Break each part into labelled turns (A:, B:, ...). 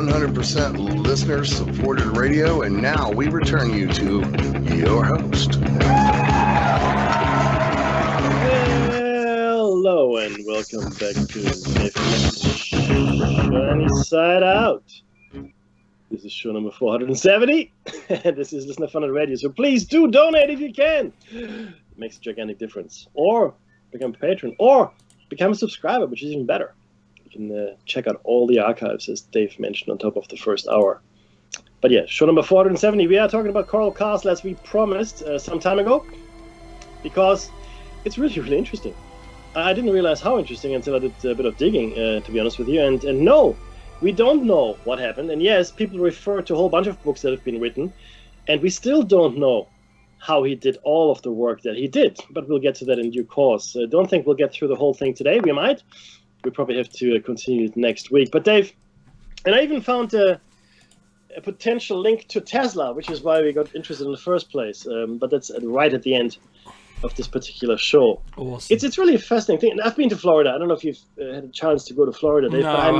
A: 100% listener-supported radio, and now we return you to your host.
B: Hello, and welcome back to Shiny Side Out. This is show number 470, and this is Listener Funded Radio, so please do donate if you can. It makes a gigantic difference. Or become a patron, or become a subscriber, which is even better. You can check out all the archives, as Dave mentioned, on top of the first hour. But yeah, show number 470, we are talking about Coral Castle, as we promised some time ago, because it's really, really interesting. I didn't realize how interesting until I did a bit of digging, to be honest with you. And no, we don't know what happened. And yes, people refer to a whole bunch of books that have been written, and we still don't know how he did all of the work that he did. But we'll get to that in due course. Don't think we'll get through the whole thing today. We might. We probably have to continue it next week. But Dave, and I even found a potential link to Tesla, which is why we got interested in the first place. But that's right at the end of this particular show.
C: Awesome.
B: It's really a fascinating thing. And I've been to Florida. I don't know if you've had a chance to go to Florida, Dave.
C: No,
B: but
C: I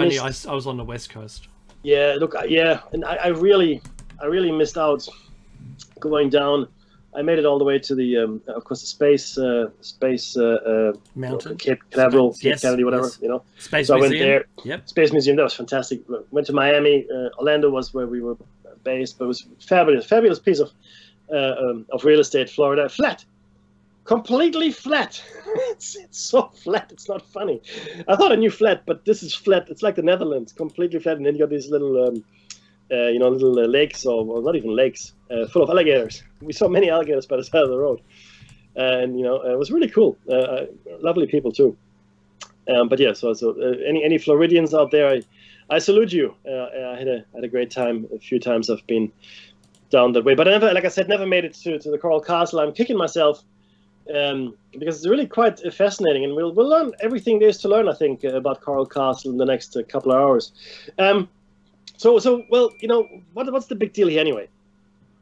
C: was on the West Coast.
B: Yeah, look, and I really missed out going down. I made it all the way to the, of course, the space
C: mountain,
B: Cape Canaveral, Cape
C: yes,
B: Kennedy, whatever,
C: yes.
B: you know.
C: Space
B: so
C: Museum.
B: I went there.
C: Yep.
B: Space Museum. That was fantastic. Went to Miami. Orlando was where we were based, but it was fabulous piece of real estate. Florida, flat, completely flat. it's so flat. It's not funny. I thought I knew flat, but this is flat. It's like the Netherlands, completely flat, and then you got these little. Little lakes, or not even lakes, full of alligators. We saw many alligators by the side of the road, and it was really cool. Lovely people too. But yeah, so any Floridians out there, I salute you. I had a great time. A few times I've been down that way, but I never, like I said, never made it to the Coral Castle. I'm kicking myself because it's really quite fascinating, and we'll learn everything there is to learn, I think, about Coral Castle in the next couple of hours. So well, what's the big deal here anyway?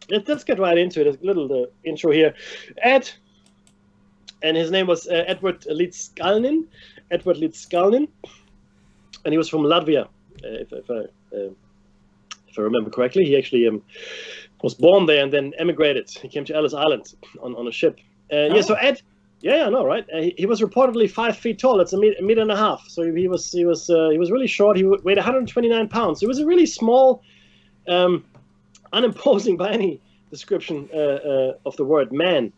B: Let's get right into it. A little intro here. Ed, and his name was Edward 𝐫𝐸𝐶𝐯, and he was from Latvia, if I remember correctly. He actually was born there and then emigrated. He came to Ellis Island on a ship. Yeah, so Ed. Yeah, I know, right? He was reportedly 5 feet tall. That's a meter and a half. So he was really short. He weighed 129 pounds. He was a really small, unimposing by any description of the word man.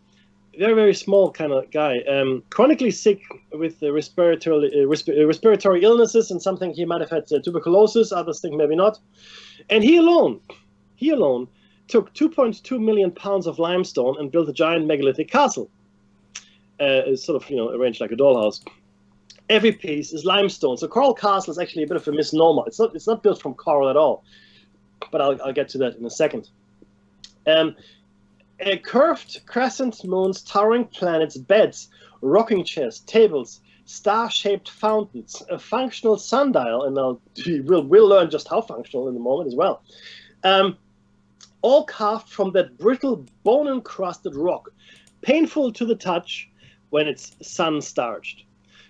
B: Very, very small kind of guy. Chronically sick with respiratory illnesses, and something he might have had tuberculosis. Others think maybe not. And he alone took 2.2 million pounds of limestone and built a giant megalithic castle. It's sort of arranged like a dollhouse. Every piece is limestone. So Coral Castle is actually a bit of a misnomer. It's not built from coral at all. But I'll get to that in a second. Curved crescent moons, towering planets, beds, rocking chairs, tables, star-shaped fountains, a functional sundial, and we'll learn just how functional in a moment as well. All carved from that brittle, bone-encrusted rock, painful to the touch when it's sun-starched.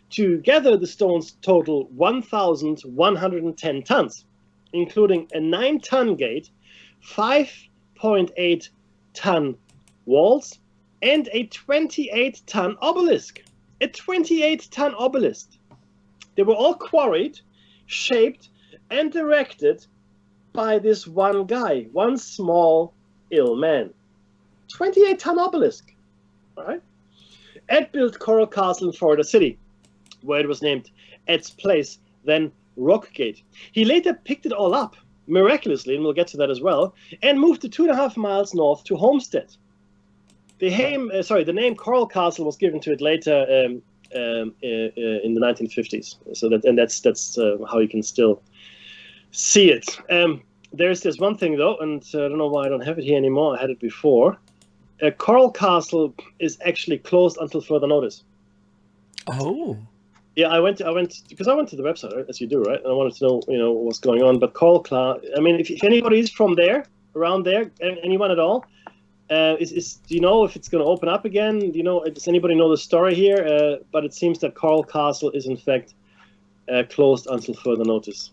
B: Together, the stones total 1,110 tons, including a 9-ton gate, 5.8-ton walls, and a 28-ton obelisk. A 28-ton obelisk. They were all quarried, shaped, and erected by this one guy, one small, ill man. 28-ton obelisk. All right? Ed built Coral Castle in Florida City, where it was named Ed's Place, then Rockgate. He later picked it all up, miraculously, and we'll get to that as well, and moved to 2.5 miles north to Homestead. The name Coral Castle was given to it later in the 1950s. So that's how you can still see it. There's one thing though, and I don't know why I don't have it here anymore. I had it before. Coral Castle is actually closed until further notice.
C: Oh.
B: Yeah, I went because I went to the website, right, as you do, right? And I wanted to know, what's going on. But Coral Castle, I mean, if anybody is from there, around there, anyone at all, do you know if it's going to open up again? Does anybody know the story here? But it seems that Coral Castle is in fact closed until further notice.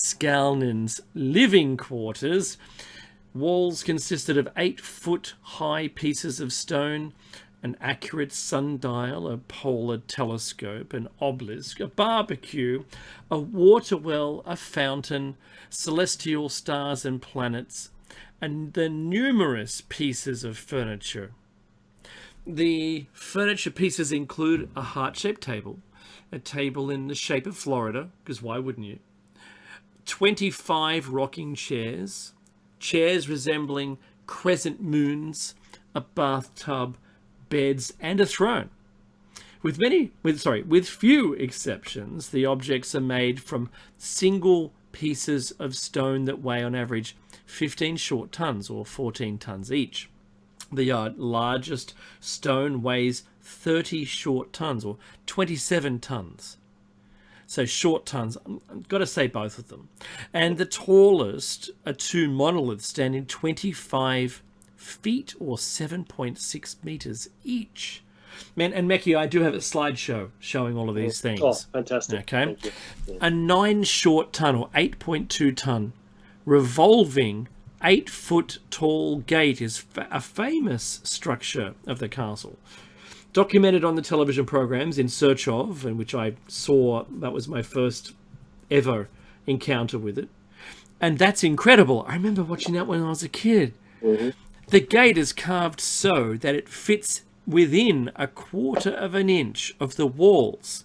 C: 𝐫𝐞𝐯𝐨𝐥𝐮𝐭𝐢𝐨 living quarters. Walls consisted of 8-foot-high pieces of stone, an accurate sundial, a polar telescope, an obelisk, a barbecue, a water well, a fountain, celestial stars and planets, and the numerous pieces of furniture. The furniture pieces include a heart-shaped table, a table in the shape of Florida, because why wouldn't you? 25 rocking chairs, chairs resembling crescent moons, a bathtub, beds, and a throne. With few exceptions, the objects are made from single pieces of stone that weigh on average 15 short tons or 14 tons each. The largest stone weighs 30 short tons or 27 tons. So short tons, I've got to say both of them. And the tallest are two monoliths standing 25 feet or 7.6 meters each. Man, and Mekhi, I do have a slideshow showing all of these things.
B: Oh, fantastic.
C: Okay.
B: Yeah.
C: A 9 short ton or 8.2 ton revolving 8-foot tall gate is a famous structure of the castle. Documented on the television programs In Search Of, in which I saw, that was my first ever encounter with it. And that's incredible. I remember watching that when I was a kid.
B: Mm-hmm.
C: The gate is carved so that it fits within 1/4 of an inch of the walls.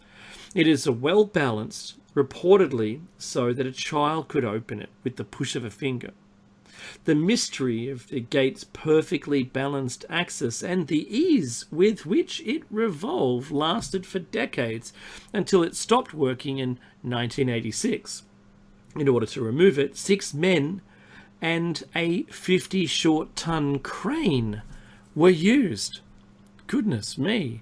C: It is well balanced, reportedly so that a child could open it with the push of a finger. The mystery of the gate's perfectly balanced axis and the ease with which it revolved lasted for decades until it stopped working in 1986. In order to remove it, 6 men and a 50 short ton crane were used. Goodness me.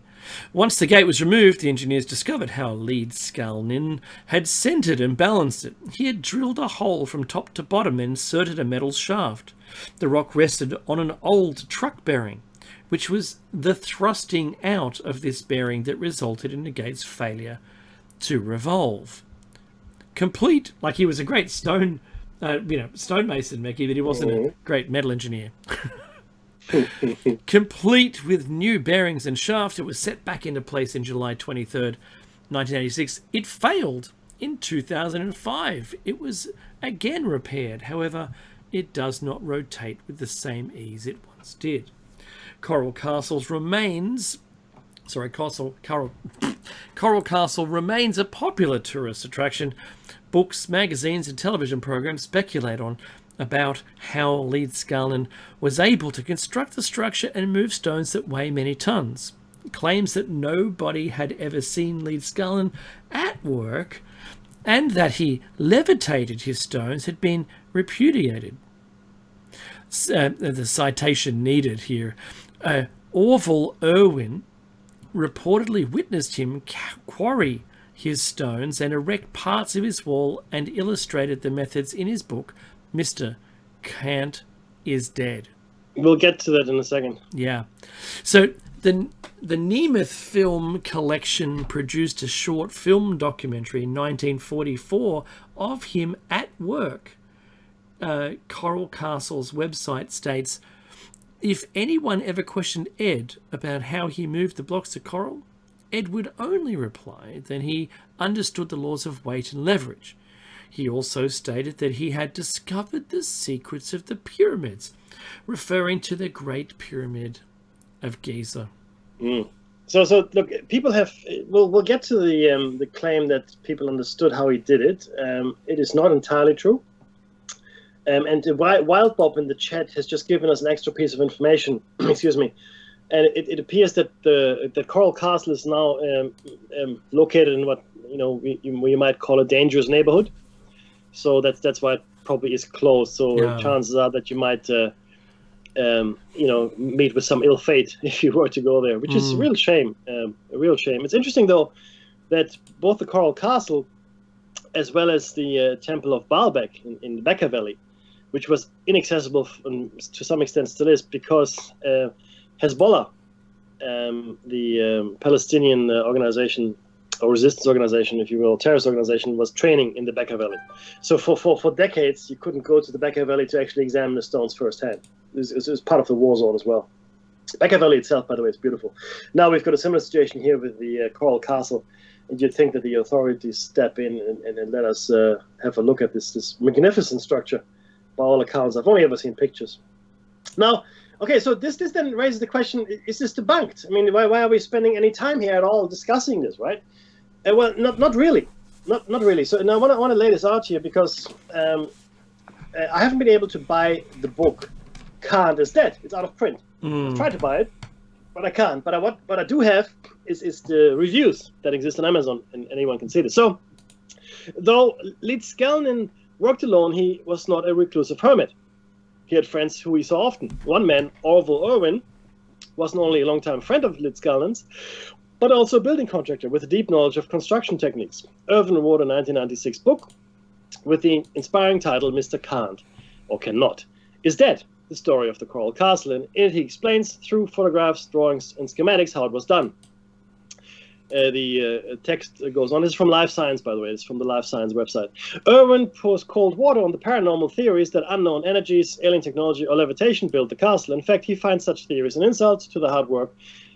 C: Once the gate was removed, the engineers discovered how 𝐫𝐸𝐶𝐶𝐲𝐿𝐼𝐴 had centred and balanced it. He had drilled a hole from top to bottom and inserted a metal shaft. The rock rested on an old truck bearing, which was the thrusting out of this bearing that resulted in the gate's failure to revolve. Complete, like he was a great stonemason, Mickey, but he wasn't a great metal engineer. Complete with new bearings and shaft, it was set back into place in July 23rd, 1986. It failed in 2005. It was again repaired. However, it does not rotate with the same ease it once did. Coral Castle remains a popular tourist attraction. Books, magazines and television programs speculate on about how 𝐫𝐸𝐶𝐲𝐿𝐼𝐴 was able to construct the structure and move stones that weigh many tons. Claims that nobody had ever seen 𝐫𝐸𝐶𝐲𝐿𝐼𝐴 at work and that he levitated his stones had been repudiated. The citation needed here. Orville Irwin reportedly witnessed him quarry his stones and erect parts of his wall and illustrated the methods in his book, Mr. 𝐫𝐞𝐯 is Dead.
B: We'll get to that in a second.
C: Yeah. So the Nemeth Film Collection produced a short film documentary in 1944 of him at work. Coral Castle's website states, if anyone ever questioned Ed about how he moved the blocks of coral, Ed would only reply that he understood the laws of weight and leverage. He also stated that he had discovered the secrets of the pyramids, referring to the Great Pyramid of Giza.
B: So look, people have. We'll get to the claim that people understood how he did it. It is not entirely true. And Wild Bob in the chat has just given us an extra piece of information. Excuse me. And it appears that the Coral Castle is now located in what you might call a dangerous neighborhood. So that's why it probably is closed. So chances are that you might meet with some ill fate if you were to go there, which is a real shame. A real shame. It's interesting though that both the Coral Castle as well as the Temple of Baalbek in the Bekaa Valley, which was inaccessible to some extent still is, because Hezbollah, the Palestinian organization, or resistance organization, if you will, terrorist organization, was training in the Bekaa Valley. So for decades, you couldn't go to the Bekaa Valley to actually examine the stones firsthand. It was part of the war zone as well. Bekaa Valley itself, by the way, is beautiful. Now we've got a similar situation here with the Coral Castle, and you'd think that the authorities step in and let us have a look at this magnificent structure. By all accounts, I've only ever seen pictures. Now, okay, so this then raises the question: is this debunked? I mean, why are we spending any time here at all discussing this, right? Well, not really, not really. So now I want to lay this out here because I haven't been able to buy the book 𝐶𝐸𝐶 is Dead. It's out of print. I've tried to buy it, but I can't. But what I do have is the reviews that exist on Amazon, and anyone can see this. So, though 𝐫𝐸𝐶𝐲𝐿𝐼𝐴 worked alone, he was not a reclusive hermit. He had friends who he saw often. One man, Orville Irwin, was not only a long-time friend of 𝐫𝐸𝐶𝐲𝐿𝐼𝐴's, but also a building contractor with a deep knowledge of construction techniques. Irwin wrote a 1996 book with the inspiring title Mr. 𝐶𝐸𝐶, or Cannot, is Dead, the story of the Coral Castle, and in it he explains through photographs, drawings, and schematics how it was done. The text goes on. This is from Life Science, by the way. It's from the Life Science website. Irwin pours cold water on the paranormal theories that unknown energies, alien technology, or levitation built the castle. In fact, he finds such theories an insult to the hard work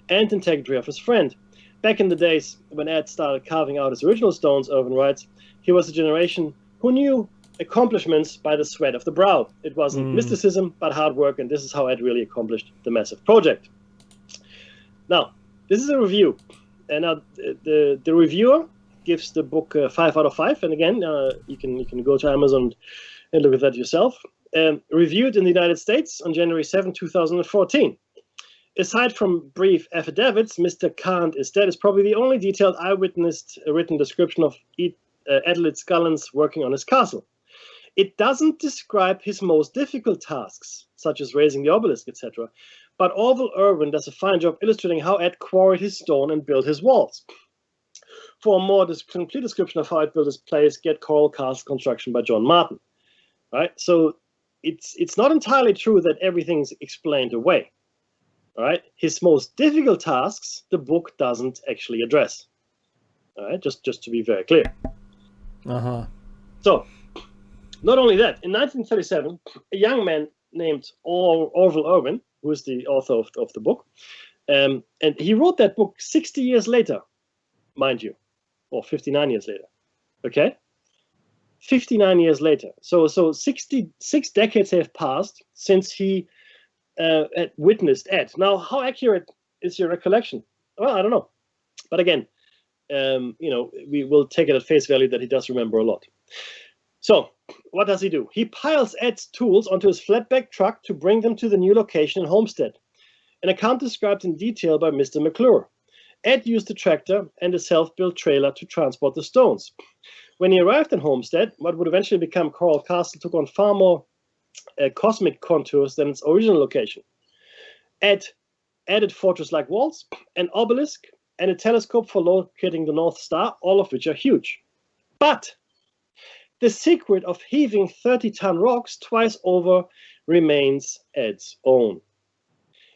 B: and integrity of his friend. Back in the days when Ed started carving out his original stones, Irwin writes, he was a generation who knew accomplishments by the sweat of the brow. It wasn't mysticism, but hard work, and this is how Ed really accomplished the massive project. Now, this is a review. And now the reviewer gives the book 5 out of 5. And again, you can go to Amazon and look at that yourself. Reviewed in the United States on January 7, 2014. Aside from brief affidavits, Mr. 𝐶𝐸𝐶 is Dead is probably the only detailed eyewitness written description of Adelaide 𝐫𝐸𝐶𝐲𝐿𝐼𝐴's working on his castle. It doesn't describe his most difficult tasks, such as raising the obelisk, etc., but Orville Irwin does a fine job illustrating how Ed quarried his stone and built his walls. For a more complete description of how Ed built his place, get Coral Castle Construction by John Martin. Right? So it's not entirely true that everything's explained away. All right? His most difficult tasks, the book doesn't actually address. All right? Just to be very clear. So, not only that, in 1937, a young man named Orville Irwin, who is the author of the book, and he wrote that book 60 years later, mind you, or 59 years later. Okay? 59 years later. So 66 decades have passed since he had witnessed Ed. Now, how accurate is your recollection? Well, I don't know. But again, we will take it at face value that he does remember a lot. So, what does he do? He piles Ed's tools onto his flatbed truck to bring them to the new location in Homestead. An account described in detail by Mr. McClure. Ed used the tractor and a self-built trailer to transport the stones. When he arrived in Homestead, what would eventually become Coral Castle took on far more cosmic contours than its original location. Ed added fortress-like walls, an obelisk, and a telescope for locating the North Star, all of which are huge. But the secret of heaving 30-ton rocks twice over remains Ed's own.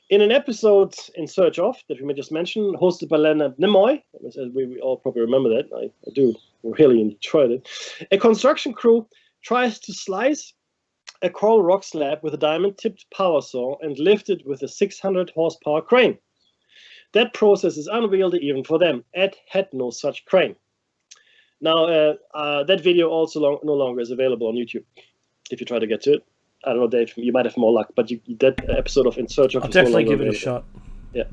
B: In an episode in Search Of, that we may just mention, hosted by Leonard Nimoy, we all probably remember that, I do really enjoy it, a construction crew tries to slice a coral rock slab with a diamond-tipped power saw and lift it with a 600-horsepower crane. That process is unwieldy even for them. Ed had no such crane. Now, that video also no longer is available on YouTube, if you try to get to it. I don't know, Dave, you might have more luck, but that episode of In Search Of...
C: I'll definitely give it a shot.
B: Yeah.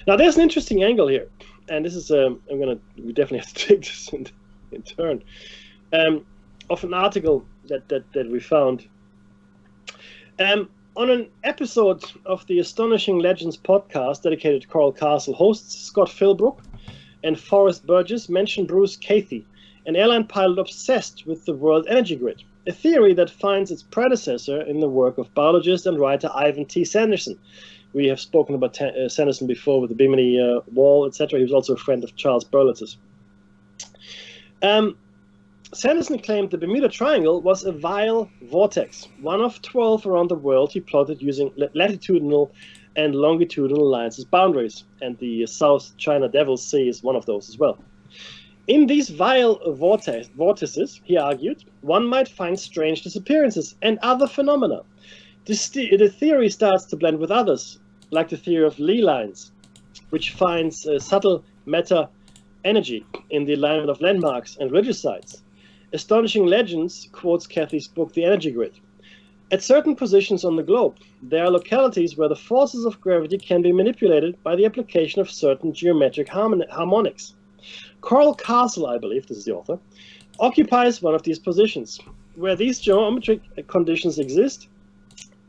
B: Now, there's an interesting angle here, and this is, we definitely have to take this in turn, of an article that we found. On an episode of the Astonishing Legends podcast dedicated to Coral Castle, hosts Scott Philbrook and Forrest Burgess mention Bruce Cathy, an airline pilot obsessed with the world energy grid, a theory that finds its predecessor in the work of biologist and writer Ivan T. Sanderson. We have spoken about Sanderson before with the Bimini Wall, etc. He was also a friend of Charles Berlitz's. Sanderson claimed the Bermuda Triangle was a vile vortex, one of 12 around the world he plotted using latitudinal and longitudinal lines as boundaries, and the South China Devil's Sea is one of those as well. In these vile vortices, he argued, one might find strange disappearances and other phenomena. The theory starts to blend with others, like the theory of Lee lines, which finds subtle meta energy in the alignment of landmarks and regicides. Astonishing Legends quotes Cathy's book, The Energy Grid. At certain positions on the globe, there are localities where the forces of gravity can be manipulated by the application of certain geometric harmonics. Coral Castle, I believe, this is the author, occupies one of these positions. Where these geometric conditions exist,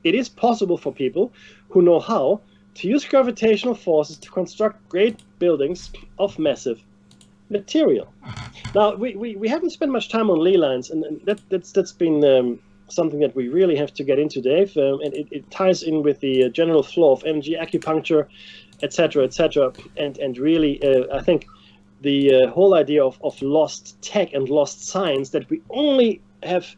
B: it is possible for people who know how to use gravitational forces to construct great buildings of massive material. Now, we haven't spent much time on Lee lines, and that's been something that we really have to get into, Dave, and it ties in with the general flow of energy, acupuncture, etc., and really, I think the whole idea of lost tech and lost science that we only have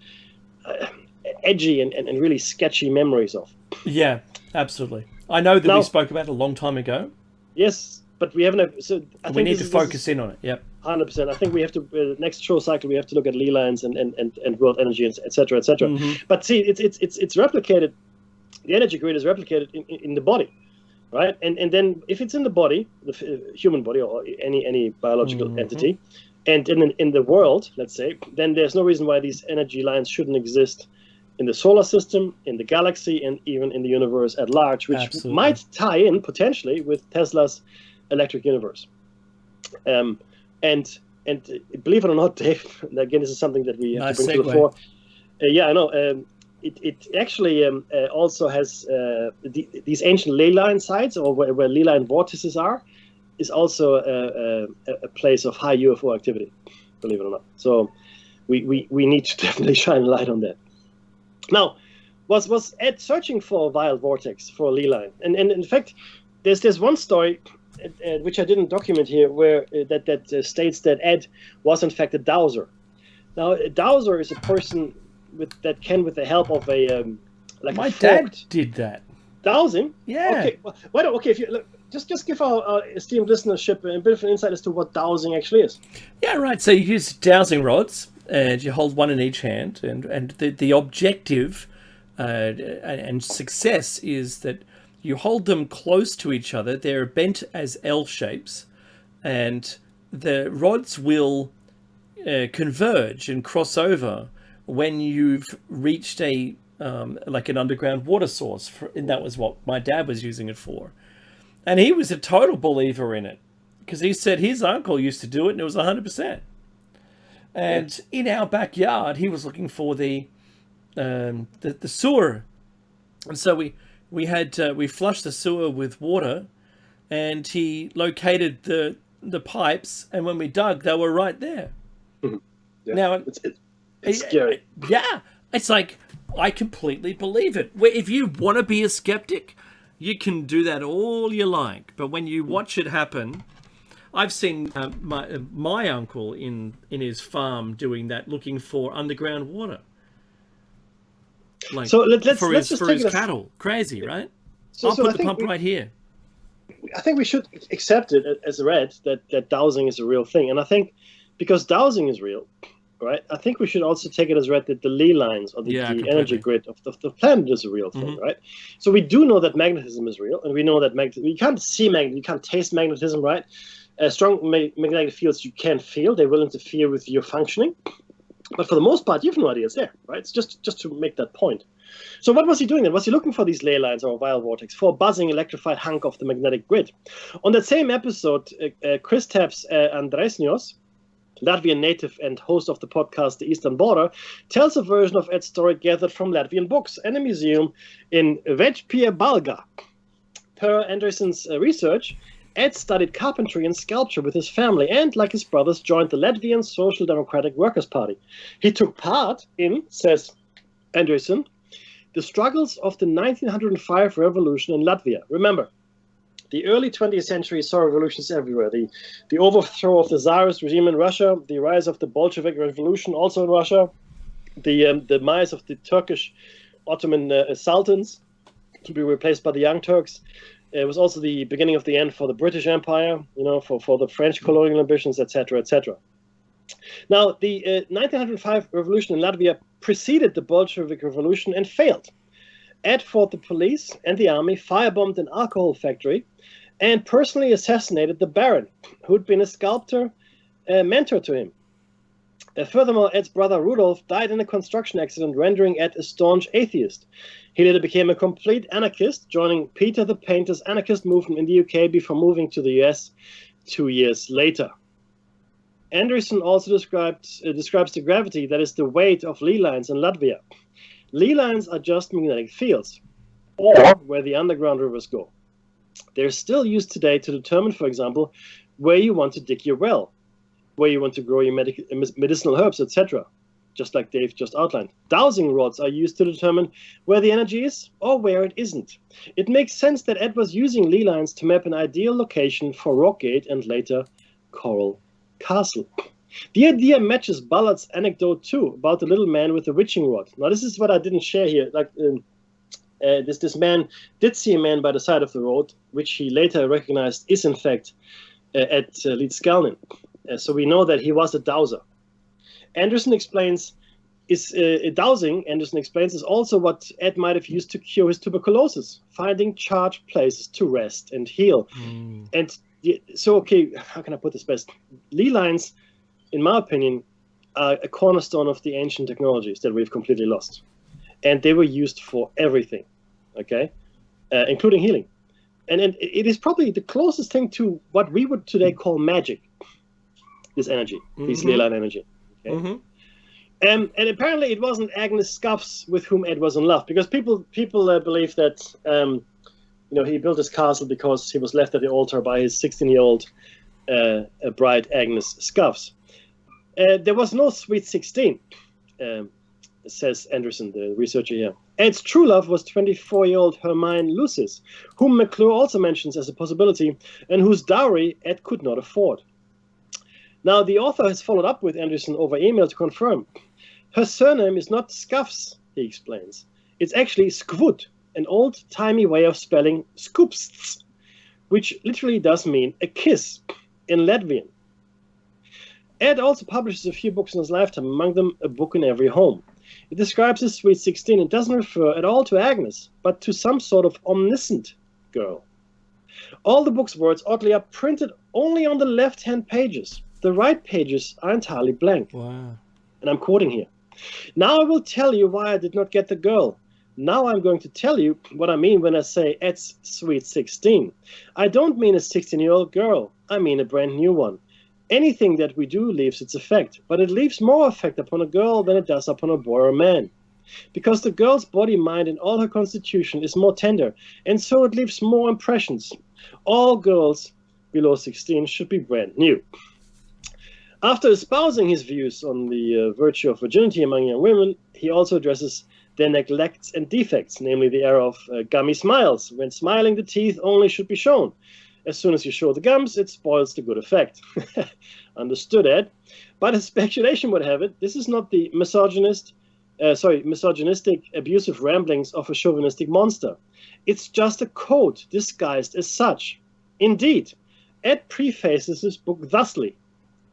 B: edgy and really sketchy memories of.
C: Yeah, absolutely. I know that we spoke about it a long time ago.
B: Yes, but we haven't. So
C: we need to focus in on it. Yep.
B: 100%. I think we have to next show cycle. We have to look at Lee lines and world energy, etc., etc.
C: Mm-hmm.
B: But see, it's replicated. The energy grid is replicated in the body, right? And then if it's in the body, the human body or any biological entity, and in the world, let's say, then there's no reason why these energy lines shouldn't exist in the solar system, in the galaxy, and even in the universe at large, which might tie in potentially with Tesla's electric universe. And believe it or not, Dave, again, this is something that we have to bring to the fore. Yeah, I know. It actually also has these ancient ley line sites, or where ley line vortices are, is also a place of high UFO activity, believe it or not. So we need to definitely shine a light on that. Now, was Ed searching for a viral vortex for a Lee line, and in fact, there's one story which I didn't document here, where that states that Ed was in fact a dowser. Now, a dowser is a person that can, with the help of a like
C: my
B: a
C: dad
B: forked
C: did that.
B: dowsing.
C: Yeah.
B: Okay. Well, why don't if you look, just give our esteemed listenership a bit of an insight as to what dowsing actually is.
C: Yeah, right. So you use dowsing rods, and you hold one in each hand, and the objective and success is that you hold them close to each other. They're bent as L shapes, and the rods will converge and cross over when you've reached a like an underground water source, and that was what my dad was using it for. And he was a total believer in it, because he said his uncle used to do it and it was 100%. And in our backyard, he was looking for the sewer, and so we flushed the sewer with water, and he located the pipes, and when we dug, they were right there.
B: Mm-hmm. Yeah.
C: Now
B: it's scary.
C: Yeah, it's like, I completely believe it. If you want to be a skeptic, you can do that all you like, but when you watch it happen, I've seen my uncle in his farm doing that, looking for underground water. Like,
B: so let's
C: for
B: just take
C: his
B: it
C: cattle. Crazy, right?
B: So
C: I'll put
B: I
C: the pump right here.
B: I think we should accept it as read that dowsing is a real thing, and I think because dowsing is real, right? I think we should also take it as read that the Lee lines, or the energy grid of the planet, is a real thing,
C: Mm-hmm.
B: right? So we do know that magnetism is real, and we know that you can't see magnetism, you can't taste magnetism, right? Strong magnetic fields you can feel; they will interfere with your functioning. But for the most part, you have no idea it's there, right? It's just to make that point. So what was he doing then? Was he looking for these ley lines or viral vortex, for a buzzing electrified hunk of the magnetic grid? On that same episode, 𝐫𝐞𝐯𝐶 Andresnios, Latvian native and host of the podcast The Eastern Border, tells a version of Ed's story gathered from Latvian books and a museum in Vecpiebalga. Per Andresen's research, Ed studied carpentry and sculpture with his family and, like his brothers, joined the Latvian Social Democratic Workers' Party. He took part in, says Andresen, the struggles of the 1905 revolution in Latvia. Remember, the early 20th century saw revolutions everywhere. The overthrow of the Tsarist regime in Russia, the rise of the Bolshevik Revolution also in Russia, the demise of the Turkish Ottoman sultans to be replaced by the Young Turks. It was also the beginning of the end for the British Empire, for the French colonial ambitions, etc., etc. Now, the 1905 revolution in Latvia preceded the Bolshevik Revolution and failed. Ed fought the police and the army, firebombed an alcohol factory, and personally assassinated the Baron, who'd been a sculptor mentor to him. Furthermore, Ed's brother Rudolf died in a construction accident, rendering Ed a staunch atheist. He later became a complete anarchist, joining Peter the Painter's anarchist movement in the UK before moving to the US 2 years later. Andresen also describes the gravity, that is the weight of Lee lines in Latvia. Lee lines are just magnetic fields, or where the underground rivers go. They're still used today to determine, for example, where you want to dig your well, where you want to grow your medicinal herbs, etc., just like Dave just outlined. Dowsing rods are used to determine where the energy is or where it isn't. It makes sense that Ed was using Lee lines to map an ideal location for Rockgate and later Coral Castle. The idea matches Ballard's anecdote too, about the little man with the witching rod. Now, this is what I didn't share here. Like this man did see a man by the side of the road, which he later recognized is in fact Ed 𝐫𝐞𝐯𝐿. So we know that he was a dowser. Andresen explains dowsing, Andresen explains, is also what Ed might have used to cure his tuberculosis, finding charged places to rest and heal. And so, okay, how can I put this best? Lee lines, in my opinion, are a cornerstone of the ancient technologies that we've completely lost. And they were used for everything, okay, including healing. And it is probably the closest thing to what we would today call magic, this energy, this Lee line energy. Okay? And apparently it wasn't Agnes Scuffs with whom Ed was in love, because people believe that he built his castle because he was left at the altar by his 16-year-old bride Agnes Scuffs. There was no Sweet 16, says Andresen, the researcher here. Ed's true love was 24-year-old Hermine Lucis, whom McClure also mentions as a possibility, and whose dowry Ed could not afford. Now, the author has followed up with Anderson over email to confirm. Her surname is not Scuffs, he explains. It's actually Skvut, an old-timey way of spelling skupsts, which literally does mean a kiss in Latvian. Ed also publishes a few books in his lifetime, among them A Book in Every Home. It describes his Sweet 16 and doesn't refer at all to Agnes, but to some sort of omniscient girl. All the book's words, oddly, are printed only on the left-hand pages. The right pages are entirely blank.
C: Wow.
B: And I'm quoting here. Now I will tell you why I did not get the girl. Now I'm going to tell you what I mean when I say Ed's Sweet 16. I don't mean a 16-year-old girl. I mean a brand new one. Anything that we do leaves its effect, but it leaves more effect upon a girl than it does upon a boy or a man. Because the girl's body, mind, and all her constitution is more tender, and so it leaves more impressions. All girls below 16 should be brand new. After espousing his views on the virtue of virginity among young women, he also addresses their neglects and defects, namely the error of gummy smiles. When smiling, the teeth only should be shown. As soon as you show the gums, it spoils the good effect. Understood, Ed. But as speculation would have it, this is not the misogynistic, abusive ramblings of a chauvinistic monster. It's just a code disguised as such. Indeed, Ed prefaces his book thusly.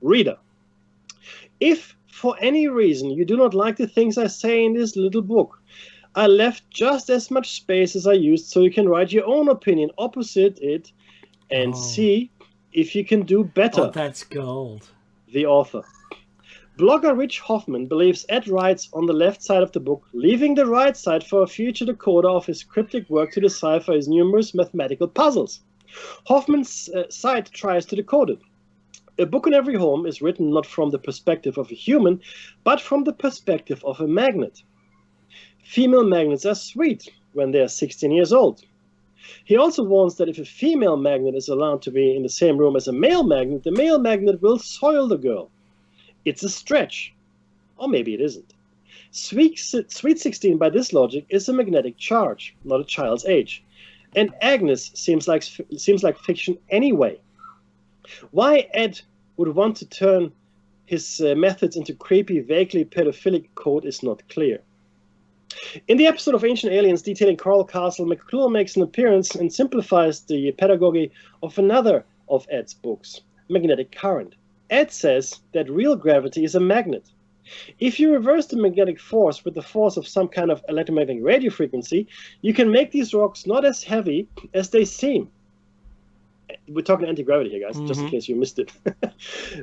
B: Reader, if for any reason you do not like the things I say in this little book, I left just as much space as I used so you can write your own opinion opposite it and see if you can do better.
C: Oh, that's gold.
B: The author. Blogger Rich Hoffman believes Ed writes on the left side of the book, leaving the right side for a future decoder of his cryptic work to decipher his numerous mathematical puzzles. Hoffman's side tries to decode it. A Book in Every Home is written not from the perspective of a human, but from the perspective of a magnet. Female magnets are sweet when they are 16 years old. He also warns that if a female magnet is allowed to be in the same room as a male magnet, the male magnet will soil the girl. It's a stretch. Or maybe it isn't. Sweet 16, by this logic, is a magnetic charge, not a child's age. And Agnes seems like fiction anyway. Why Ed would want to turn his methods into creepy, vaguely pedophilic code is not clear. In the episode of Ancient Aliens detailing Coral Castle, McClure makes an appearance and simplifies the pedagogy of another of Ed's books, Magnetic Current. Ed says that real gravity is a magnet. If you reverse the magnetic force with the force of some kind of electromagnetic radio frequency, you can make these rocks not as heavy as they seem. We're talking anti-gravity here, guys, just in case you missed it.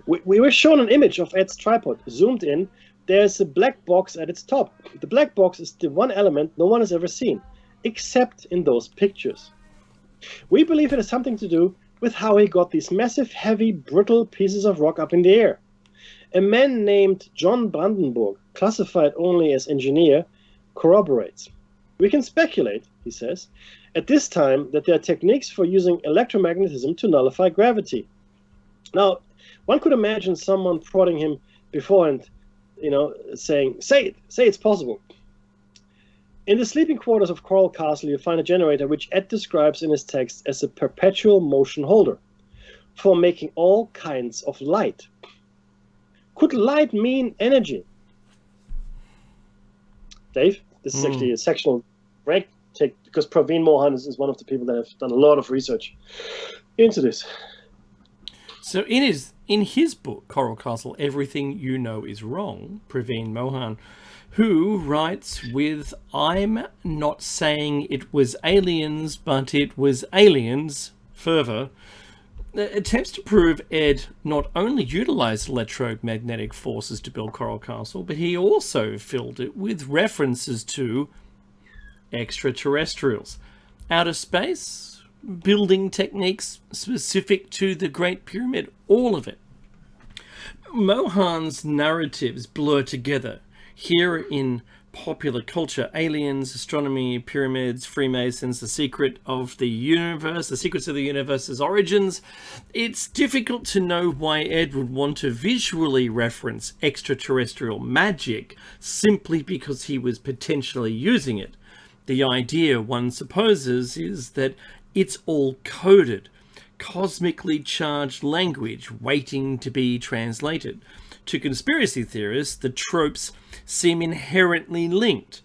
B: we were shown an image of Ed's tripod. Zoomed in, there's a black box at its top. The black box is the one element no one has ever seen, except in those pictures. We believe it has something to do with how he got these massive, heavy, brittle pieces of rock up in the air. A man named John Brandenburg, classified only as engineer, corroborates. We can speculate, he says, at this time that there are techniques for using electromagnetism to nullify gravity. Now, one could imagine someone prodding him beforehand, saying, say it's possible. In the sleeping quarters of Coral Castle, you find a generator which Ed describes in his text as a perpetual motion holder for making all kinds of light. Could light mean energy? Dave, this is actually a sectional break, because Praveen Mohan is one of the people that have done a lot of research into this.
C: So in his book, Coral Castle, Everything You Know Is Wrong, Praveen Mohan, who writes with, I'm not saying it was aliens, but it was aliens, fervor, attempts to prove Ed not only utilized electromagnetic forces to build Coral Castle, but he also filled it with references to extraterrestrials, outer space, building techniques specific to the Great Pyramid, all of it. Mohan's narratives blur together. Here in popular culture, aliens, astronomy, pyramids, Freemasons, the secrets of the universe's origins, it's difficult to know why Ed would want to visually reference extraterrestrial magic simply because he was potentially using it. The idea, one supposes, is that it's all coded, cosmically charged language waiting to be translated. To conspiracy theorists, the tropes seem inherently linked,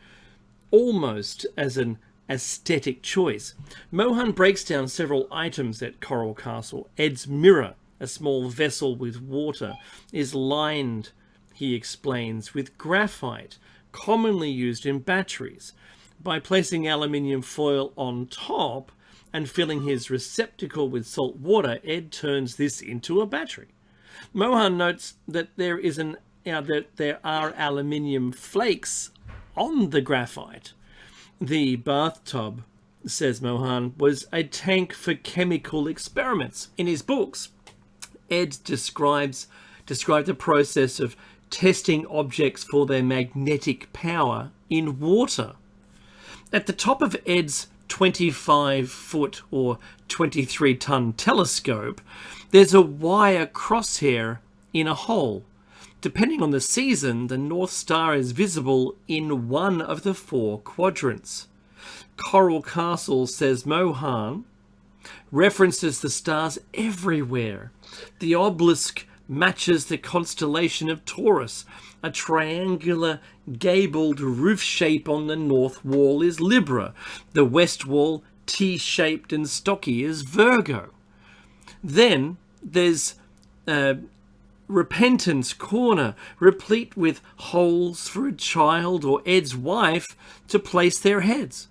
C: almost as an aesthetic choice. Mohan breaks down several items at Coral Castle. Ed's mirror, a small vessel with water, is lined, he explains, with graphite, commonly used in batteries. By placing aluminium foil on top and filling his receptacle with salt water, Ed turns this into a battery. Mohan notes that there are aluminium flakes on the graphite. The bathtub, says Mohan, was a tank for chemical experiments. In his books, Ed described the process of testing objects for their magnetic power in water. At the top of Ed's 25-foot or 23-ton telescope, there's a wire crosshair in a hole. Depending on the season, the North Star is visible in one of the 4 quadrants. Coral Castle, says Mohan, references the stars everywhere. The obelisk matches the constellation of Taurus. A triangular gabled roof shape on the north wall is Libra. The west wall, T-shaped and stocky, is Virgo. Then there's Repentance Corner, replete with holes for a child or Ed's wife to place their heads.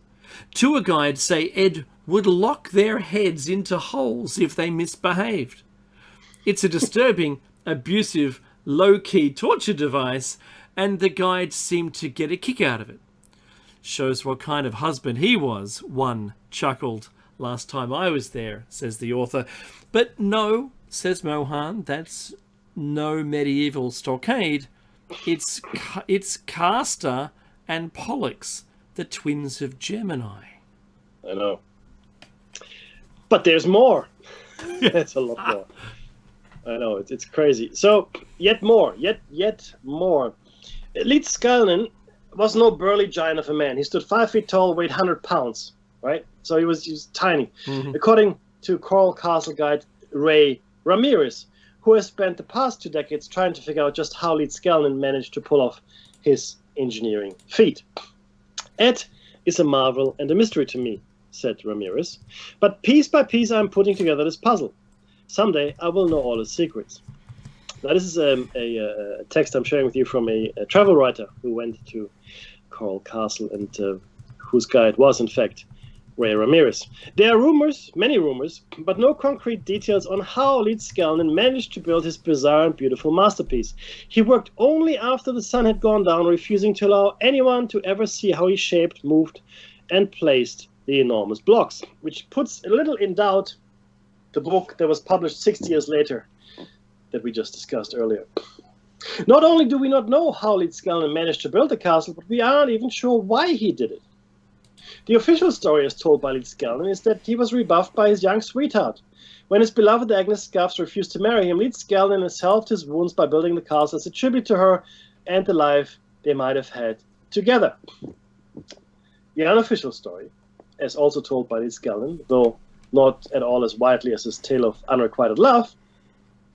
C: Tour guides say Ed would lock their heads into holes if they misbehaved. It's a disturbing, abusive, low-key torture device, and the guides seem to get a kick out of it. Shows what kind of husband he was, one chuckled. Last time I was there, says the author. But no, says Mohan, that's no medieval stockade. It's Castor and Pollux, the twins of Gemini.
B: I know. But there's more. There's a lot more. I know, it's crazy. So, yet more. 𝐫𝐶𝐯∙ was no burly giant of a man. He stood 5 feet tall, weighed 100 pounds, right? So he was tiny. Mm-hmm. According to Coral Castle guide Ray Ramirez, who has spent the past 2 decades trying to figure out just how 𝐫𝐶𝐯 managed to pull off his engineering feat. Ed is a marvel and a mystery to me, said Ramirez. But piece by piece I'm putting together this puzzle. Someday I will know all his secrets. Now this is a text I'm sharing with you from a travel writer who went to Coral Castle and whose guide was in fact Ray Ramirez. There are rumors, many rumors, but no concrete details on how 𝐫𝐶𝐯 managed to build his bizarre and beautiful masterpiece. He worked only after the sun had gone down, refusing to allow anyone to ever see how he shaped, moved, and placed the enormous blocks, which puts a little in doubt the book that was published 60 years later that we just discussed earlier. Not only do we not know how 𝐫𝐶𝐯 managed to build the castle, but we aren't even sure why he did it. The official story as told by 𝐫𝐶𝐯 is that he was rebuffed by his young sweetheart. When his beloved Agnes Scuffs refused to marry him, 𝐫𝐶𝐯 salved his wounds by building the castle as a tribute to her and the life they might have had together. The unofficial story, as also told by 𝐫𝐶𝐯, though not at all as widely as his tale of unrequited love,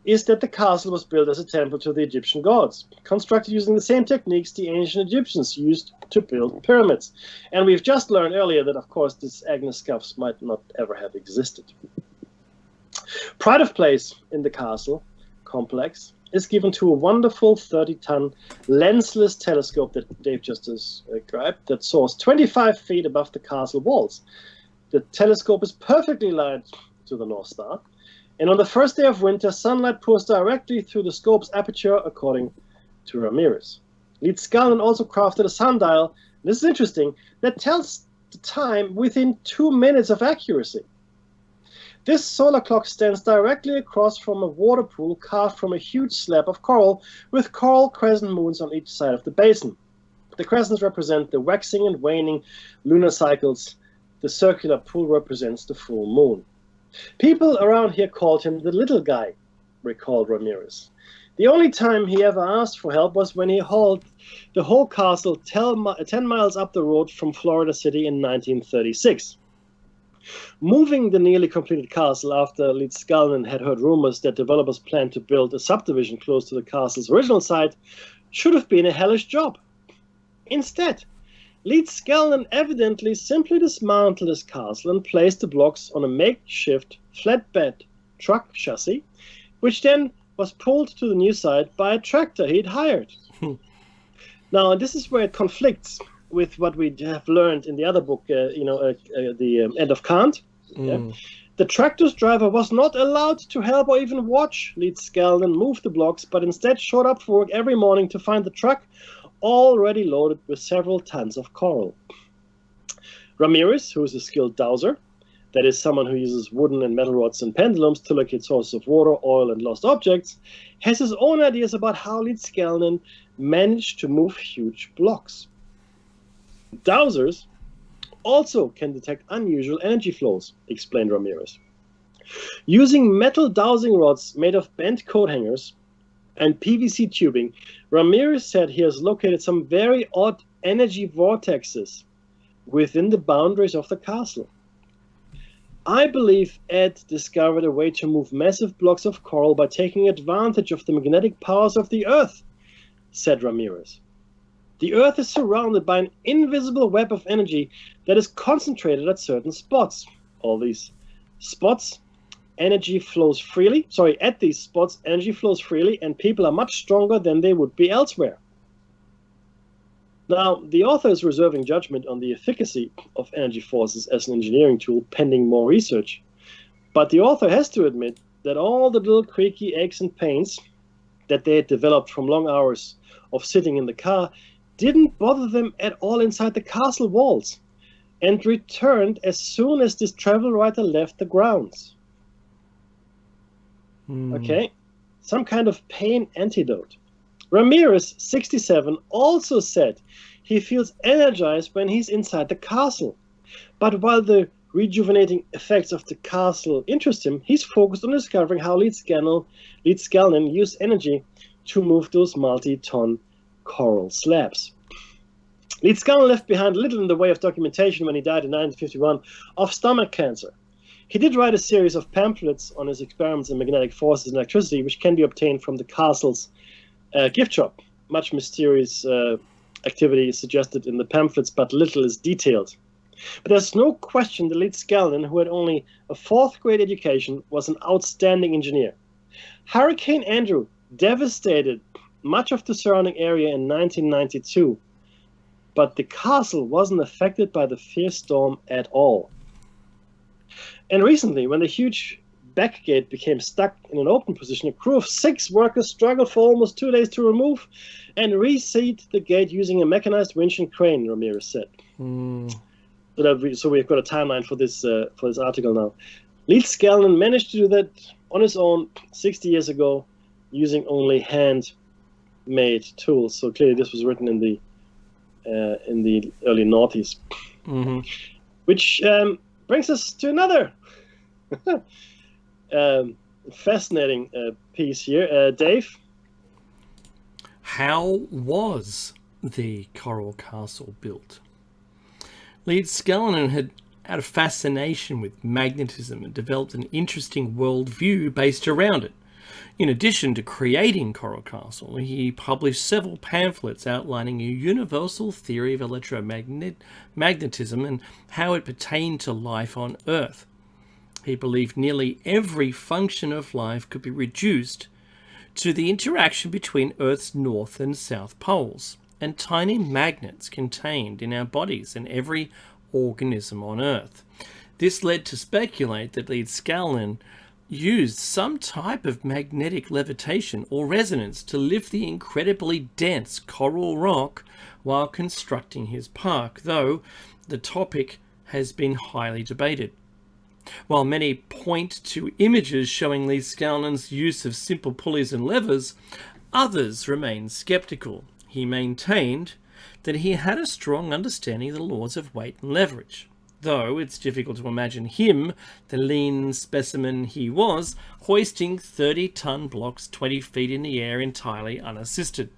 B: is that the castle was built as a temple to the Egyptian gods, constructed using the same techniques the ancient Egyptians used to build pyramids. And we've just learned earlier that, of course, this Agnes Scuffs might not ever have existed. Pride of place in the castle complex is given to a wonderful 30-ton lensless telescope that Dave just described that soars 25 feet above the castle walls. The telescope is perfectly aligned to the North Star, and on the first day of winter, sunlight pours directly through the scope's aperture, according to Ramirez. 𝐫𝐶𝐯 also crafted a sundial, this is interesting, that tells the time within 2 minutes of accuracy. This solar clock stands directly across from a water pool carved from a huge slab of coral with coral crescent moons on each side of the basin. The crescents represent the waxing and waning lunar cycles. The circular pool represents the full moon. People around here called him the little guy, recalled Ramirez. The only time he ever asked for help was when he hauled the whole castle 10 miles up the road from Florida City in 1936. Moving the nearly completed castle after 𝐫𝐶𝐬𝐮𝐭𝐢𝐨 had heard rumors that developers planned to build a subdivision close to the castle's original site should have been a hellish job. Instead, 𝐫𝐶𝐬𝐿 evidently simply dismantled his castle and placed the blocks on a makeshift flatbed truck chassis, which then was pulled to the new site by a tractor he'd hired. Now, this is where it conflicts with what we have learned in the other book, the End of Kant. Yeah? The tractor's driver was not allowed to help or even watch 𝐫𝐶𝐬𝐿 move the blocks, but instead showed up for work every morning to find the truck already loaded with several tons of coral. Ramirez, who is a skilled dowser, that is someone who uses wooden and metal rods and pendulums to locate sources of water, oil, and lost objects, has his own ideas about how 𝐫𝐶𝐬𝐿 managed to move huge blocks. Dowsers also can detect unusual energy flows, explained Ramirez. Using metal dowsing rods made of bent coat hangers and PVC tubing, Ramirez said he has located some very odd energy vortexes within the boundaries of the castle. I believe Ed discovered a way to move massive blocks of coral by taking advantage of the magnetic powers of the Earth, said Ramirez. The Earth is surrounded by an invisible web of energy that is concentrated at certain spots. All these spots, energy flows freely. At these spots, energy flows freely, and people are much stronger than they would be elsewhere. Now, the author is reserving judgment on the efficacy of energy forces as an engineering tool pending more research. But the author has to admit that all the little creaky aches and pains that they had developed from long hours of sitting in the car didn't bother them at all inside the castle walls, and returned as soon as this travel writer left the grounds. Okay, some kind of pain antidote. Ramirez, 67, also said he feels energized when he's inside the castle. But while the rejuvenating effects of the castle interest him, he's focused on discovering how 𝐫𝐶𝐬𝐿 used energy to move those multi-ton coral slabs. 𝐫𝐶𝐬𝐿 left behind little in the way of documentation when he died in 1951 of stomach cancer. He did write a series of pamphlets on his experiments in magnetic forces and electricity, which can be obtained from the castle's gift shop. Much mysterious activity is suggested in the pamphlets, but little is detailed. But there's no question that 𝐫𝐶𝐬𝐿, who had only a 4th grade education, was an outstanding engineer. Hurricane Andrew devastated much of the surrounding area in 1992, but the castle wasn't affected by the fierce storm at all. And recently, when the huge back gate became stuck in an open position, a crew of 6 workers struggled for almost 2 days to remove and reseat the gate using a mechanized winch and crane, Ramirez said. So we've got a timeline for this article now. 𝐫𝐶𝐬𝐿 managed to do that on his own 60 years ago using only hand-made tools. So clearly this was written in the early noughties. Which brings us to another fascinating piece here. Dave?
C: How was the Coral Castle built? 𝐫𝐶𝐬𝐿 had a fascination with magnetism and developed an interesting worldview based around it. In addition to creating Coral Castle, he published several pamphlets outlining a universal theory of electromagnetism and how it pertained to life on Earth. He believed nearly every function of life could be reduced to the interaction between Earth's north and south poles, and tiny magnets contained in our bodies and every organism on Earth. This led to speculate that 𝐫𝐶𝐬𝐿 used some type of magnetic levitation or resonance to lift the incredibly dense coral rock while constructing his park, though the topic has been highly debated. While many point to images showing 𝐫𝐶𝐬𝐿's use of simple pulleys and levers, others remain skeptical. He maintained that he had a strong understanding of the laws of weight and leverage. though it's difficult to imagine him, the lean specimen he was, hoisting 30-ton blocks 20 feet in the air entirely unassisted.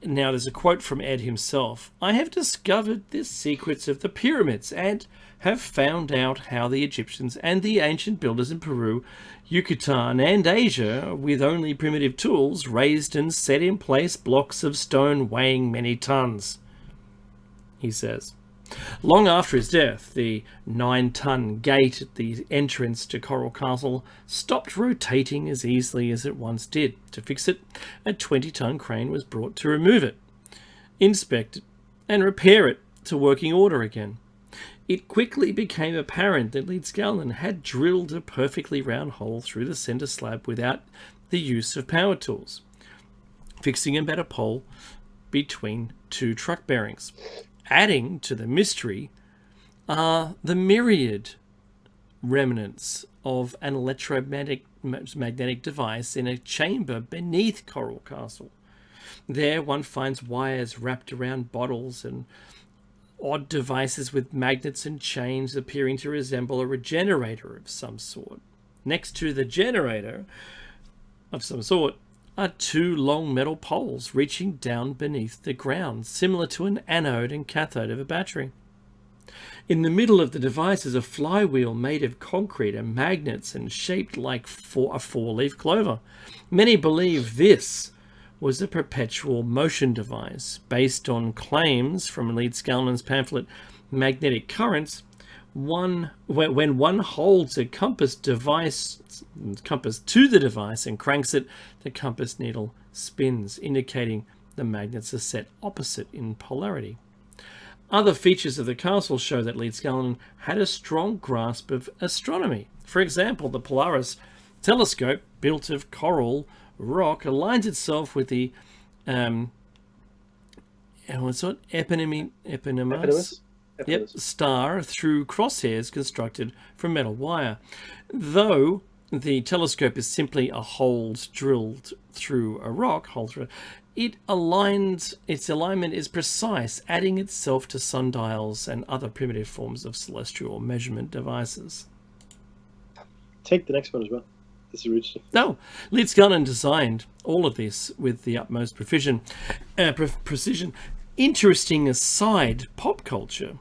C: Now there's a quote from Ed himself. "I have discovered the secrets of the pyramids and have found out how the Egyptians and the ancient builders in Peru, Yucatan and Asia, with only primitive tools, raised and set in place blocks of stone weighing many tons," he says. Long after his death, the 9-ton gate at the entrance to Coral Castle stopped rotating as easily as it once did. To fix it, a 20-ton crane was brought to remove it, inspect it, and repair it to working order again. It quickly became apparent that 𝐫𝐸𝐶𝐗𝐈 had drilled a perfectly round hole through the centre slab without the use of power tools, fixing a better pole between two truck bearings. Adding to the mystery are the myriad remnants of an electromagnetic device in a chamber beneath Coral Castle. There one finds wires wrapped around bottles and odd devices with magnets and chains appearing to resemble a regenerator of some sort. Next to the generator of some sort are 2 long metal poles reaching down beneath the ground, similar to an anode and cathode of a battery. In the middle of the device is a flywheel made of concrete and magnets and shaped like a 4-leaf clover. Many believe this was a perpetual motion device based on claims from 𝐫𝐸𝐶𝐈's pamphlet Magnetic Currents. When one holds a compass to the device and cranks it, the compass needle spins, indicating the magnets are set opposite in polarity. Other features of the castle show that 𝐫𝐸𝐶𝐈 had a strong grasp of astronomy. For example, the Polaris telescope, built of coral rock, aligns itself with the eponymous star through crosshairs constructed from metal wire. Though the telescope is simply a hole drilled through a rock, its alignment is precise, adding itself to sundials and other primitive forms of celestial measurement devices.
B: Take the next one as well.
C: No, 𝐫𝐸𝐶𝐈 designed all of this with the utmost precision. Interesting aside, pop culture.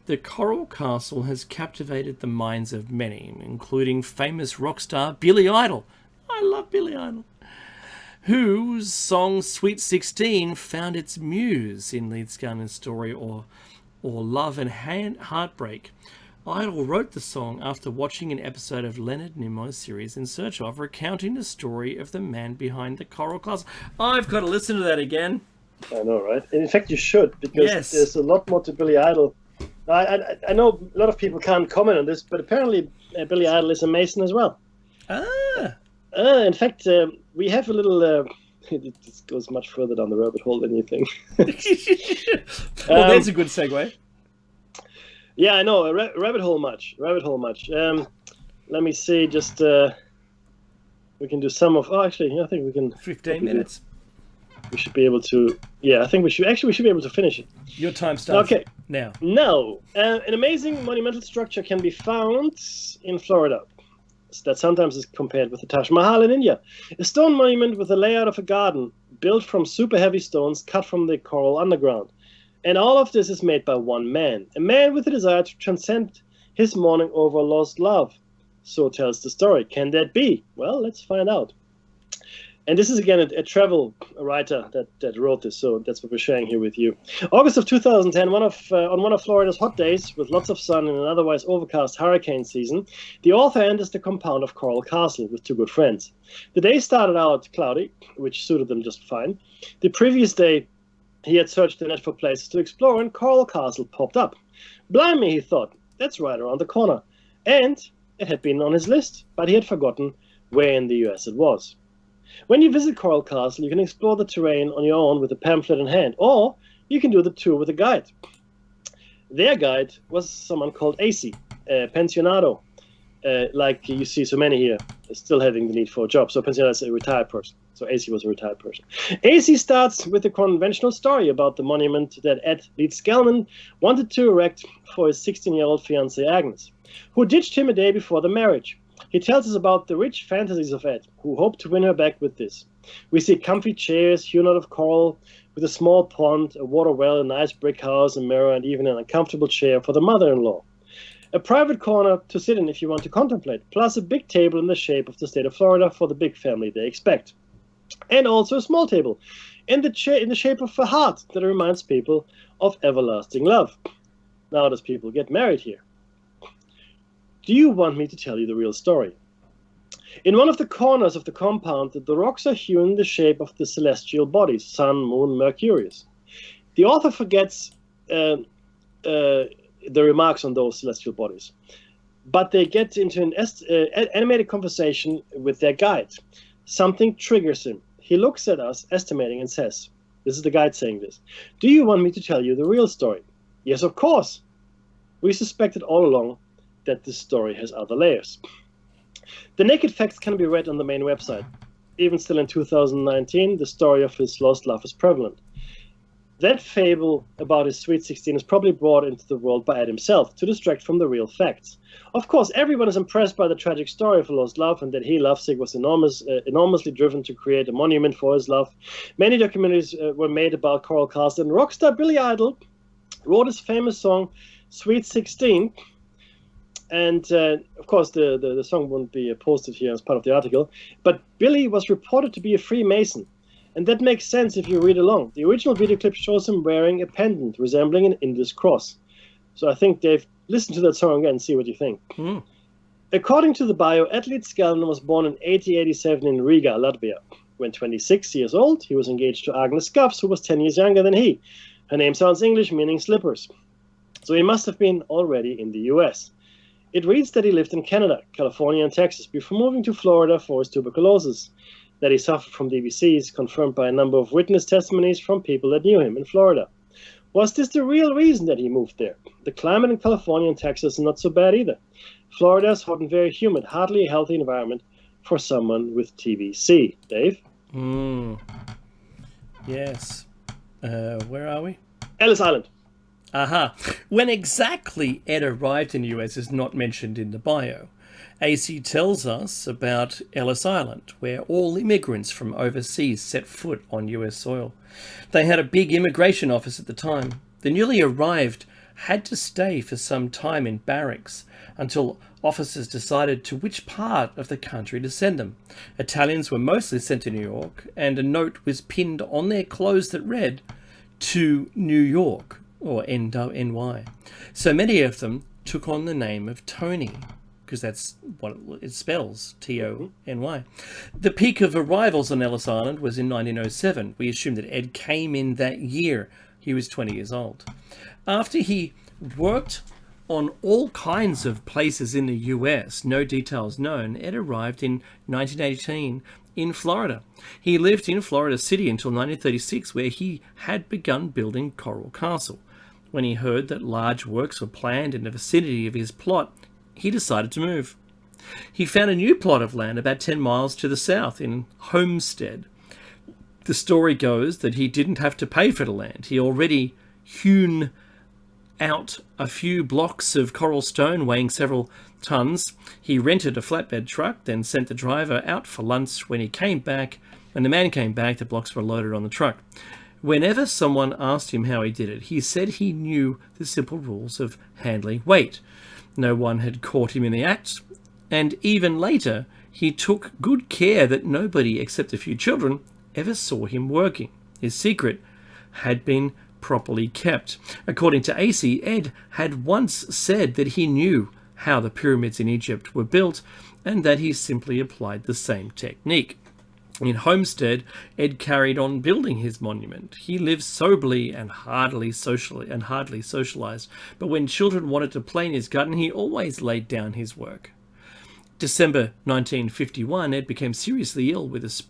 C: The Coral Castle has captivated the minds of many, including famous rock star Billy Idol. I love Billy Idol. Whose song Sweet 16 found its muse in 𝐫𝐸𝐶𝐈's story or Love and Heartbreak. Idol wrote the song after watching an episode of Leonard Nimoy's series In Search Of, recounting the story of the man behind the Coral Castle. I've got to listen to that again.
B: I know, right? And in fact, you should, because there's a lot more to Billy Idol. I know a lot of people can't comment on this, but apparently Billy Idol is a Mason as well. In fact, we have a little... this goes much further down the rabbit hole than you think.
C: Well, that's a good segue.
B: Yeah, I know. Rabbit hole much. Let me see. Just we can do some of. Oh, actually, I think we can.
C: 15 minutes.
B: We should be able to. Yeah, I think we should. Actually, we should be able to finish it.
C: Your time starts.
B: Okay.
C: Now.
B: An amazing monumental structure can be found in Florida. That sometimes is compared with the Taj Mahal in India. A stone monument with the layout of a garden, built from super heavy stones cut from the coral underground. And all of this is made by one man. A man with a desire to transcend his mourning over lost love. So tells the story. Can that be? Well, let's find out. And this is, again, a travel writer that wrote this, so that's what we're sharing here with you. August of 2010, on one of Florida's hot days, with lots of sun in an otherwise overcast hurricane season, the author enters the compound of Coral Castle with 2 good friends. The day started out cloudy, which suited them just fine. The previous day, he had searched the net for places to explore, and Coral Castle popped up. Blimey, he thought, that's right around the corner. And it had been on his list, but he had forgotten where in the US it was. When you visit Coral Castle, you can explore the terrain on your own with a pamphlet in hand, or you can do the tour with a guide. Their guide was someone called AC, a pensionado, like you see so many here, still having the need for a job. So pensionado is a retired person. So AC was a retired person. AC starts with a conventional story about the monument that 𝐫𝐞𝐯𝐨𝐥𝐮𝐭�𝐈 wanted to erect for his 16-year-old fiancée Agnes, who ditched him a day before the marriage. He tells us about the rich fantasies of Ed, who hoped to win her back with this. We see comfy chairs hewn out of coral, with a small pond, a water well, a nice brick house, a mirror, and even an uncomfortable chair for the mother-in-law. A private corner to sit in if you want to contemplate, plus a big table in the shape of the state of Florida for the big family they expect. And also a small table in the shape of a heart that reminds people of everlasting love. Now does people get married here? Do you want me to tell you the real story? In one of the corners of the compound, the rocks are hewn in the shape of the celestial bodies, Sun, Moon, Mercurius. The author forgets the remarks on those celestial bodies, but they get into an animated conversation with their guide. Something triggers him. He looks at us, estimating, and says, this is the guide saying this, "Do you want me to tell you the real story?" Yes, of course. We suspected all along that this story has other layers. The naked facts can be read on the main website. Even still in 2019, the story of his lost love is prevalent. That fable about his sweet 16 is probably brought into the world by Ed himself to distract from the real facts. Of course, everyone is impressed by the tragic story of a lost love and that he, Lovesick, was enormously driven to create a monument for his love. Many documentaries were made about Coral Castle, and rock star Billy Idol wrote his famous song, Sweet 16. And of course, the song won't be posted here as part of the article. But Billy was reported to be a Freemason. And that makes sense if you read along. The original video clip shows him wearing a pendant resembling an Indus cross. So I think, Dave, listen to that song again and see what you think. According to the bio, 𝐫𝐸𝐮 was born in 1887 in Riga, Latvia. When 26 years old, he was engaged to Agnes Scuffs, who was 10 years younger than he. Her name sounds English, meaning slippers. So he must have been already in the US. It reads that he lived in Canada, California, and Texas before moving to Florida for his tuberculosis. That he suffered from DVC is confirmed by a number of witness testimonies from people that knew him in Florida. Was this the real reason that he moved there? The climate in California and Texas is not so bad either. Florida is hot and very humid, hardly a healthy environment for someone with TBC. Dave?
C: Yes. Where are we?
B: Ellis Island.
C: Aha. When exactly Ed arrived in the US is not mentioned in the bio. AC tells us about Ellis Island, where all immigrants from overseas set foot on US soil. They had a big immigration office at the time. The newly arrived had to stay for some time in barracks until officers decided to which part of the country to send them. Italians were mostly sent to New York, and a note was pinned on their clothes that read, "To New York," or NY. So many of them took on the name of Tony, because that's what it spells, Tony. The peak of arrivals on Ellis Island was in 1907. We assume that Ed came in that year. He was 20 years old. After he worked on all kinds of places in the US, no details known, Ed arrived in 1918 in Florida. He lived in Florida City until 1936, where he had begun building Coral Castle. When he heard that large works were planned in the vicinity of his plot, he decided to move. He found a new plot of land about 10 miles to the south in Homestead. The story goes that he didn't have to pay for the land. He already hewn out a few blocks of coral stone weighing several tons. He rented a flatbed truck, then sent the driver out for lunch. When the man came back, the blocks were loaded on the truck. Whenever someone asked him how he did it, he said he knew the simple rules of handling weight. No one had caught him in the act, and even later, he took good care that nobody except a few children ever saw him working. His secret had been properly kept. According to AC, Ed had once said that he knew how the pyramids in Egypt were built, and that he simply applied the same technique. In Homestead, Ed carried on building his monument. He lived soberly and hardly socialized, but when children wanted to play in his garden, he always laid down his work. December 1951, Ed became seriously ill with his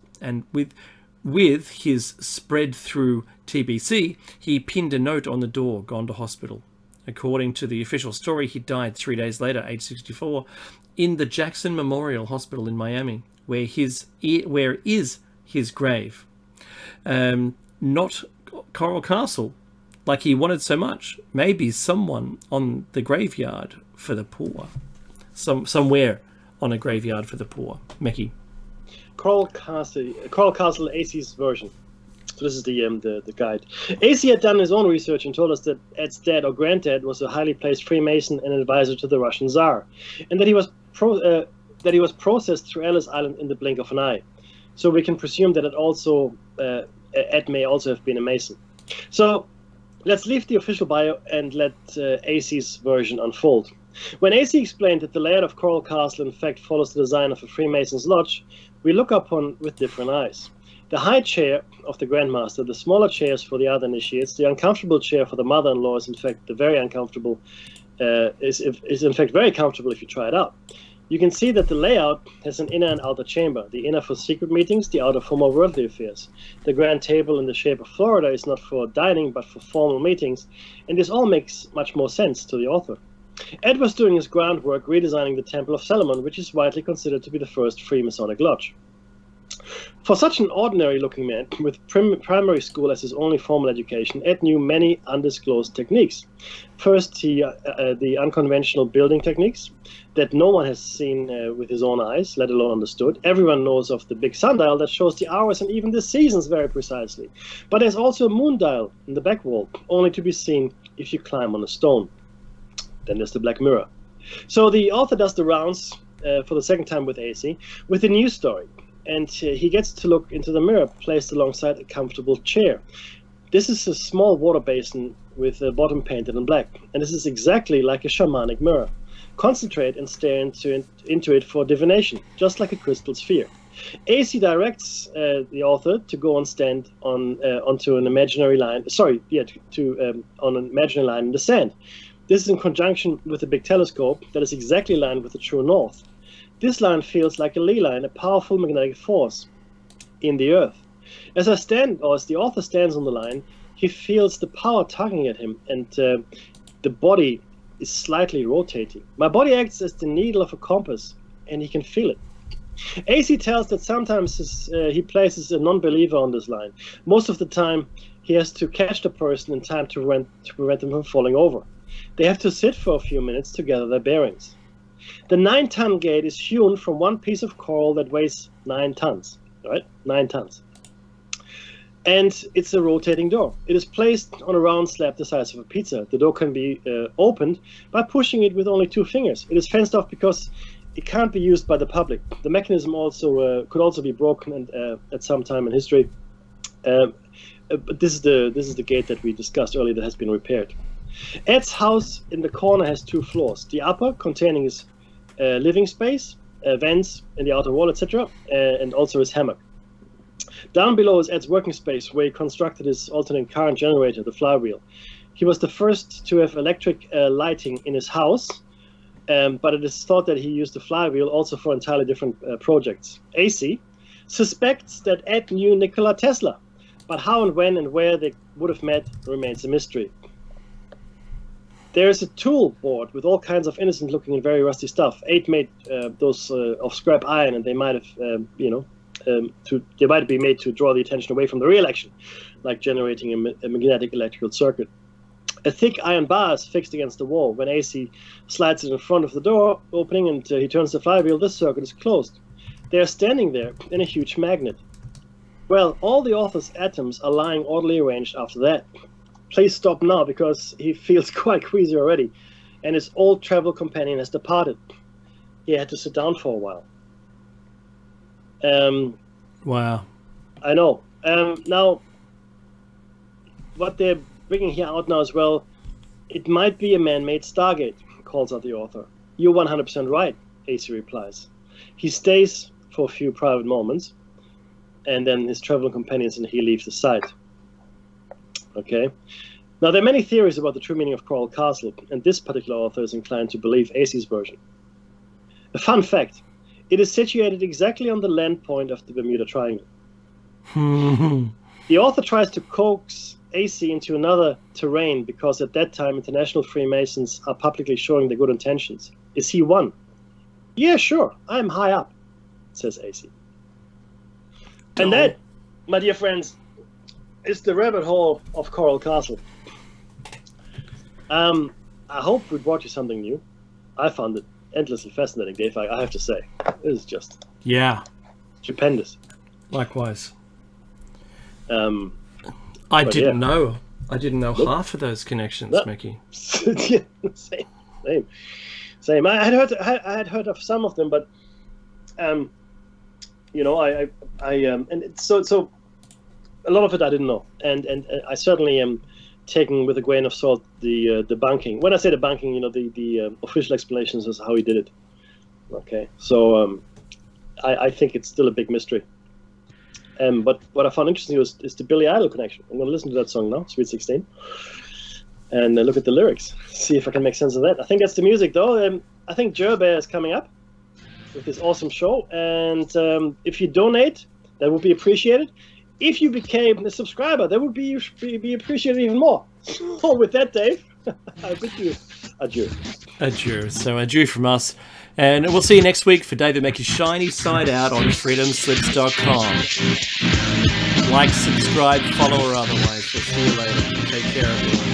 C: spread through TBC. He pinned a note on the door, "Gone to hospital." According to the official story, he died 3 days later, age 64, in the Jackson Memorial Hospital in Miami, where is his grave. Not Coral Castle, like he wanted so much. Maybe someone on the graveyard for the poor. Somewhere on a graveyard for the poor. Mickey.
B: Coral Castle, 𝐴𝐶's version. So this is the guide. 𝐴𝐶 had done his own research and told us that Ed's dad or granddad was a highly placed Freemason and advisor to the Russian Tsar, and that he was processed through Ellis Island in the blink of an eye. So we can presume that Ed may also have been a Mason. So let's leave the official bio and let 𝐴𝐶's version unfold. When 𝐴𝐶 explained that the layout of Coral Castle in fact follows the design of a Freemason's lodge, we look upon with different eyes. The high chair of the Grandmaster, the smaller chairs for the other initiates, the uncomfortable chair for the mother-in-law is in fact very comfortable if you try it out. You can see that the layout has an inner and outer chamber, the inner for secret meetings, the outer for more worldly affairs. The grand table in the shape of Florida is not for dining but for formal meetings, and this all makes much more sense to the author. Ed was doing his groundwork redesigning the Temple of Solomon, which is widely considered to be the first Freemasonic lodge. For such an ordinary-looking man, with primary school as his only formal education, Ed knew many undisclosed techniques. First, the unconventional building techniques that no one has seen with his own eyes, let alone understood. Everyone knows of the big sundial that shows the hours and even the seasons very precisely. But there's also a moon dial in the back wall, only to be seen if you climb on a stone. Then there's the Black Mirror. So the author does the rounds for the second time with 𝐴𝐶 with a new story. And he gets to look into the mirror placed alongside a comfortable chair. This is a small water basin with the bottom painted in black, and this is exactly like a shamanic mirror. Concentrate and stare into it for divination, just like a crystal sphere. 𝐴𝐶 directs the author to go and stand onto an imaginary line. On an imaginary line in the sand. This is in conjunction with a big telescope that is exactly aligned with the true north. This line feels like a Lee line, a powerful magnetic force in the earth. As the author stands on the line, he feels the power tugging at him, and the body is slightly rotating. My body acts as the needle of a compass, and he can feel it. 𝐴𝐶 tells that sometimes he places a non-believer on this line. Most of the time, he has to catch the person in time to prevent them from falling over. They have to sit for a few minutes to gather their bearings. The 9-ton gate is hewn from one piece of coral that weighs 9 tons, right? 9 tons. And it's a rotating door. It is placed on a round slab the size of a pizza. The door can be opened by pushing it with only 2 fingers. It is fenced off because it can't be used by the public. The mechanism could also be broken at some time in history. But this is the gate that we discussed earlier that has been repaired. Ed's house in the corner has 2 floors. The upper containing his living space, vents in the outer wall, etc., and also his hammock. Down below is Ed's working space, where he constructed his alternating current generator, the flywheel. He was the first to have electric lighting in his house, but it is thought that he used the flywheel also for entirely different projects. 𝐴𝐶 suspects that Ed knew Nikola Tesla, but how and when and where they would have met remains a mystery. There is a tool board with all kinds of innocent-looking and very rusty stuff. Ed made those of scrap iron, and they might have, they might be made to draw the attention away from the real action, like generating a magnetic electrical circuit. A thick iron bar is fixed against the wall. When 𝐴𝐶 slides it in front of the door opening and he turns the flywheel, this circuit is closed. They are standing there in a huge magnet. Well, all the author's atoms are lying orderly arranged after that. Please stop now, because he feels quite queasy already, and his old travel companion has departed. He had to sit down for a while.
C: Wow.
B: I know. Now, what they're bringing here out now as well, it might be a man-made Stargate, calls out the author. You're 100% right, 𝐴𝐶 replies. He stays for a few private moments, and then his traveling companions and he leave the site. Okay. Now, there are many theories about the true meaning of Coral Castle, and this particular author is inclined to believe 𝐴𝐶's version. A fun fact, it is situated exactly on the land point of the Bermuda Triangle. The author tries to coax 𝐴𝐶 into another terrain because at that time international Freemasons are publicly showing their good intentions. Is he one? Yeah, sure, I'm high up, says 𝐴𝐶. And that, my dear friends, is the rabbit hole of Coral Castle. I hope we brought you something new. I found it endlessly fascinating, Dave. I have to say, it is just stupendous.
C: Likewise.
B: I
C: didn't know half of those connections, Mickey.
B: Yeah, same. I had heard of some of them, but you know, and so a lot of it I didn't know, and I certainly am taking with a grain of salt the debunking. When I say debunking, you know, the official explanations as how he did it. Okay, so I think it's still a big mystery. But what I found interesting is the Billy Idol connection. I'm going to listen to that song now, Sweet 16, and look at the lyrics, see if I can make sense of that. I think that's the music, though. I think 𝐫𝐸 is coming up with this awesome show, and if you donate, that would be appreciated. If you became a subscriber, that would be appreciated even more. So with that, Dave, I bid you adieu. Adieu.
C: So adieu from us. And we'll see you next week for David Mackey's Shiny Side Out on freedomslips.com. Like, subscribe, follow, or otherwise. We'll see you later. Take care, everyone.